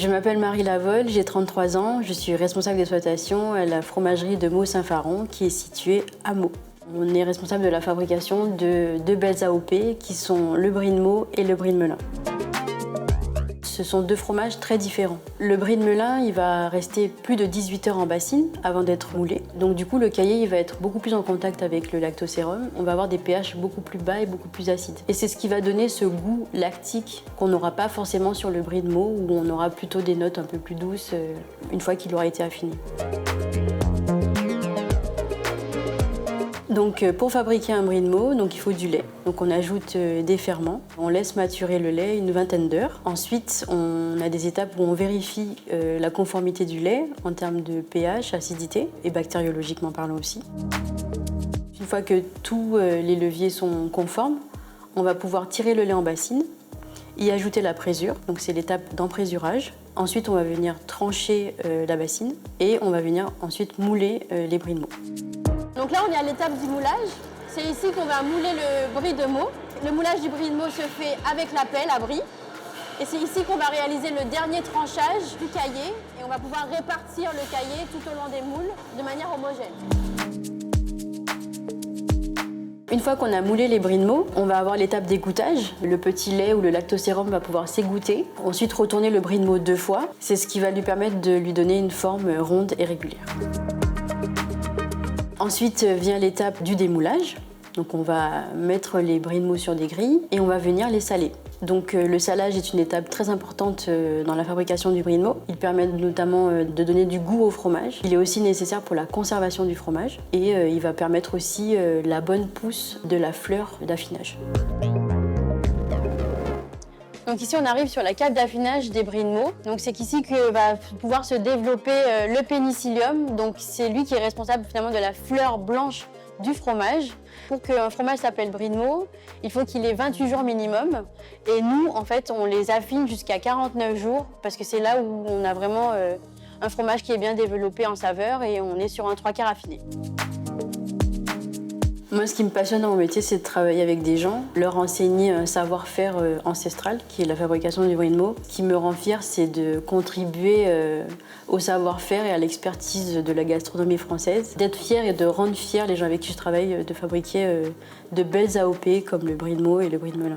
Je m'appelle Marie Lavol, j'ai 33 ans, je suis responsable d'exploitation à la fromagerie de Meaux-Saint-Faron qui est située à Meaux. On est responsable de la fabrication de deux belles AOP qui sont le Brie de Meaux et le Brie de Melun. Ce sont deux fromages très différents. Le Brie de Melun, il va rester plus de 18 heures en bassine avant d'être moulé. Donc du coup, le caillé il va être beaucoup plus en contact avec le lactosérum. On va avoir des pH beaucoup plus bas et beaucoup plus acides. Et c'est ce qui va donner ce goût lactique qu'on n'aura pas forcément sur le Brie de Meaux, où on aura plutôt des notes un peu plus douces une fois qu'il aura été affiné. Donc pour fabriquer un Brie de Meaux, il faut du lait. Donc on ajoute des ferments, on laisse maturer le lait une vingtaine d'heures. Ensuite, on a des étapes où on vérifie la conformité du lait en termes de pH, acidité et bactériologiquement parlant aussi. Une fois que tous les leviers sont conformes, on va pouvoir tirer le lait en bassine, y ajouter la présure, donc c'est l'étape d'emprésurage. Ensuite, on va venir trancher la bassine et on va venir ensuite mouler les Brie de Meaux. Donc là, on est à l'étape du moulage. C'est ici qu'on va mouler le Brie de Meaux. Le moulage du Brie de Meaux se fait avec la pelle à brie. Et c'est ici qu'on va réaliser le dernier tranchage du caillé. Et on va pouvoir répartir le caillé tout au long des moules de manière homogène. Une fois qu'on a moulé les Brie de Meaux, on va avoir l'étape d'égouttage. Le petit lait ou le lactosérum va pouvoir s'égoutter. Ensuite, retourner le Brie de Meaux 2 fois. C'est ce qui va lui permettre de lui donner une forme ronde et régulière. Ensuite vient l'étape du démoulage. Donc on va mettre les Brie de Meaux sur des grilles et on va venir les saler. Donc le salage est une étape très importante dans la fabrication du Brie de Meaux. Il permet notamment de donner du goût au fromage. Il est aussi nécessaire pour la conservation du fromage et il va permettre aussi la bonne pousse de la fleur d'affinage. Donc ici, on arrive sur la cave d'affinage des Brie de Meaux. Donc c'est ici que va pouvoir se développer le pénicillium. Donc c'est lui qui est responsable finalement de la fleur blanche du fromage. Pour qu'un fromage s'appelle Brie de Meaux, il faut qu'il ait 28 jours minimum. Et nous, en fait, on les affine jusqu'à 49 jours parce que c'est là où on a vraiment un fromage qui est bien développé en saveur et on est sur un 3/4 affiné. Moi, ce qui me passionne dans mon métier, c'est de travailler avec des gens, leur enseigner un savoir-faire ancestral, qui est la fabrication du Brie de Meaux. Ce qui me rend fière, c'est de contribuer au savoir-faire et à l'expertise de la gastronomie française. D'être fière et de rendre fiers les gens avec qui je travaille de fabriquer de belles AOP comme le Brie de Meaux et le Brie de Melun.